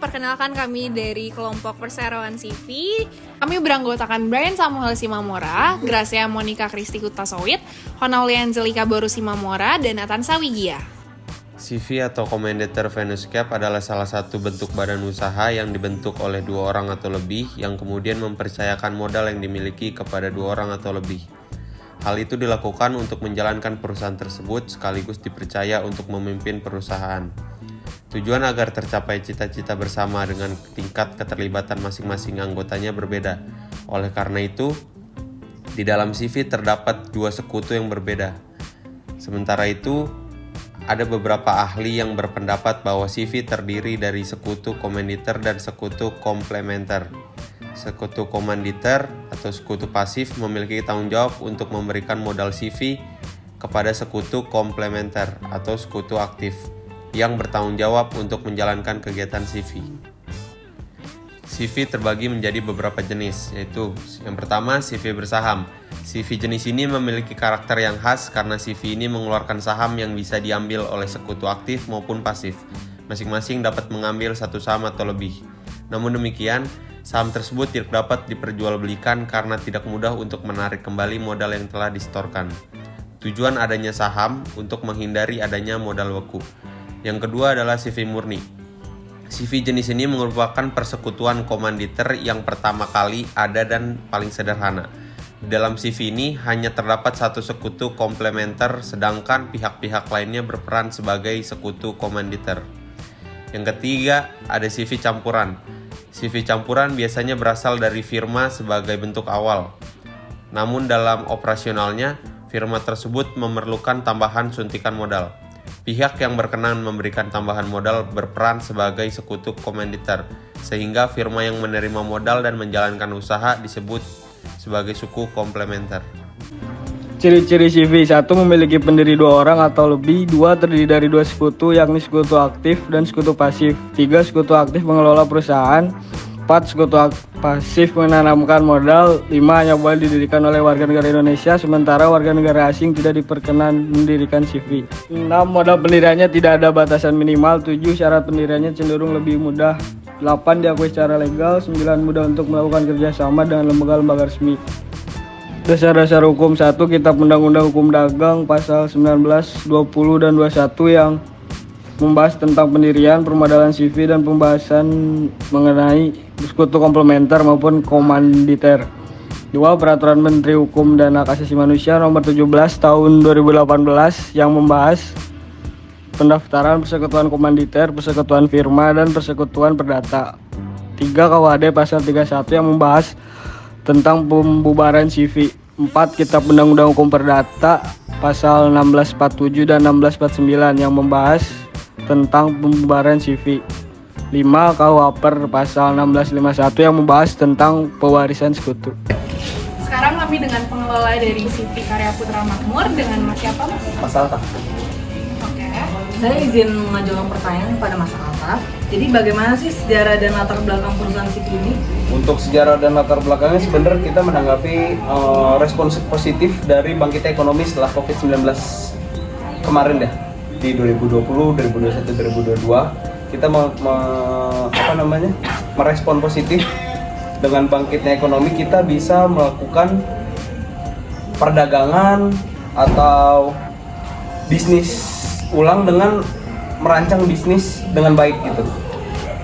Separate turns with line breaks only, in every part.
perkenalkan kami dari kelompok perseroan CV. Kami beranggotakan Brian Samuel Simamora, Gracia Monica Kristi Hutasowit, Honauli Angelika Boru Simamora, dan Atansa Wigia.
CV atau Commendator Venuscap adalah salah satu bentuk badan usaha yang dibentuk oleh 2 orang atau lebih yang kemudian mempercayakan modal yang dimiliki kepada 2 orang atau lebih. Hal itu dilakukan untuk menjalankan perusahaan tersebut sekaligus dipercaya untuk memimpin perusahaan. Tujuan agar tercapai cita-cita bersama dengan tingkat keterlibatan masing-masing anggotanya berbeda. Oleh karena itu, di dalam CV terdapat 2 sekutu yang berbeda. Sementara itu, ada beberapa ahli yang berpendapat bahwa CV terdiri dari sekutu komanditer dan sekutu komplementer. Sekutu komanditer atau sekutu pasif memiliki tanggung jawab untuk memberikan modal CV kepada sekutu komplementer atau sekutu aktif yang bertanggung jawab untuk menjalankan kegiatan CV. CV terbagi menjadi beberapa jenis, yaitu yang pertama CV bersaham. CV jenis ini memiliki karakter yang khas karena CV ini mengeluarkan saham yang bisa diambil oleh sekutu aktif maupun pasif. Masing-masing dapat mengambil 1 saham atau lebih. Namun demikian, saham tersebut tidak dapat diperjualbelikan karena tidak mudah untuk menarik kembali modal yang telah disetorkan. Tujuan adanya saham untuk menghindari adanya modal beku. Yang kedua adalah CV murni. CV jenis ini merupakan persekutuan komanditer yang pertama kali ada dan paling sederhana. Di dalam CV ini hanya terdapat 1 sekutu komplementer sedangkan pihak-pihak lainnya berperan sebagai sekutu komanditer. Yang ketiga ada CV campuran. CV campuran biasanya berasal dari firma sebagai bentuk awal. Namun dalam operasionalnya, firma tersebut memerlukan tambahan suntikan modal. Pihak yang berkenan memberikan tambahan modal berperan sebagai sekutu komanditer, sehingga firma yang menerima modal dan menjalankan usaha disebut sebagai suku komplementer.
Ciri-ciri CV: 1. Memiliki pendiri 2 orang atau lebih. 2. Terdiri dari 2 sekutu, yakni sekutu aktif dan sekutu pasif. 3. Sekutu aktif mengelola perusahaan. 4. Sekutu pasif menanamkan modal. 5. Hanya boleh didirikan oleh warga negara Indonesia, sementara warga negara asing tidak diperkenan mendirikan CV. 6. Modal pendiriannya tidak ada batasan minimal. 7. Syarat pendiriannya cenderung lebih mudah. 8. Diakui secara legal. 9. Mudah untuk melakukan kerjasama dengan lembaga-lembaga resmi. Dasar-dasar hukum: 1. Kitab Undang-Undang Hukum Dagang pasal 19, 20, dan 21 yang membahas tentang pendirian, permodalan CV, dan pembahasan mengenai sekutu komplementer maupun komanditer. 2. Peraturan Menteri Hukum dan Hak Asasi Manusia nomor 17 tahun 2018 yang membahas pendaftaran persekutuan komanditer, persekutuan firma, dan persekutuan perdata. 3. KUHD pasal 31 yang membahas tentang pembubaran CV. 4. Kitab Undang-Undang Hukum Perdata pasal 1647 dan 1649 yang membahas tentang pembubaran CV. 5. KUHP pasal 1651 yang membahas tentang pewarisan sekutu.
Sekarang kami dengan pengelola dari CV Karya Putra Makmur dengan Mas siapa, Mas?
Mas Altaf.
Oke.
Saya izin mengajukan pertanyaan kepada Mas Altaf. Jadi bagaimana sih sejarah dan latar belakang perusahaan CV ini?
Untuk sejarah dan latar belakangnya sebenarnya kita menanggapi respons positif dari bangkitnya ekonomi setelah COVID-19 kemarin deh. Di 2020, 2021, 2022 kita merespon positif. Dengan bangkitnya ekonomi kita bisa melakukan perdagangan atau bisnis ulang dengan merancang bisnis dengan baik gitu.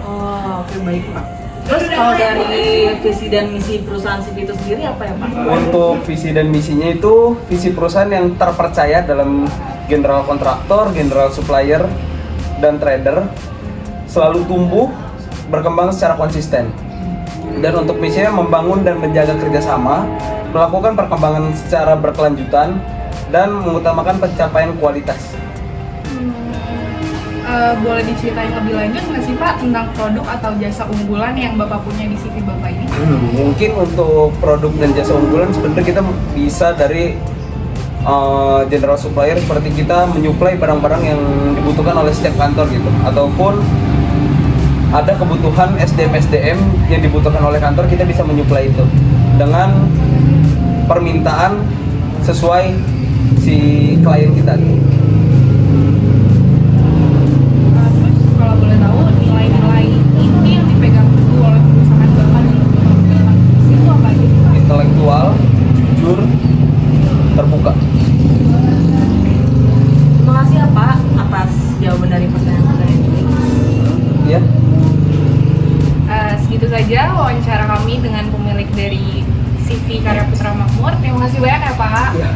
Oh, oke, baik Pak. Terus kalau dari visi dan misi perusahaan CV itu sendiri apa ya Pak?
Untuk visi dan misinya itu visi perusahaan yang terpercaya dalam general kontraktor, general supplier, dan trader, selalu tumbuh, berkembang secara konsisten. Dan untuk misinya membangun dan menjaga kerjasama, melakukan perkembangan secara berkelanjutan, dan mengutamakan pencapaian kualitas.
Boleh diceritain lebih lanjut nggak sih Pak tentang produk atau jasa unggulan yang Bapak punya di CV Bapak ini?
Mungkin untuk produk dan jasa unggulan sebenarnya kita bisa dari general supplier, seperti kita menyuplai barang-barang yang dibutuhkan oleh setiap kantor gitu, ataupun ada kebutuhan SDM yang dibutuhkan oleh kantor, kita bisa menyuplai itu dengan permintaan sesuai si klien kita.
Terus kalau boleh tahu nilai-nilai inti
terbuka.
Terima kasih ya Pak atas jawaban dari pertanyaan-pertanyaan ini.
Ya.
Segitu saja wawancara kami dengan pemilik dari CV Karya Putra Makmur. Terima kasih banyak ya Pak.
Ya.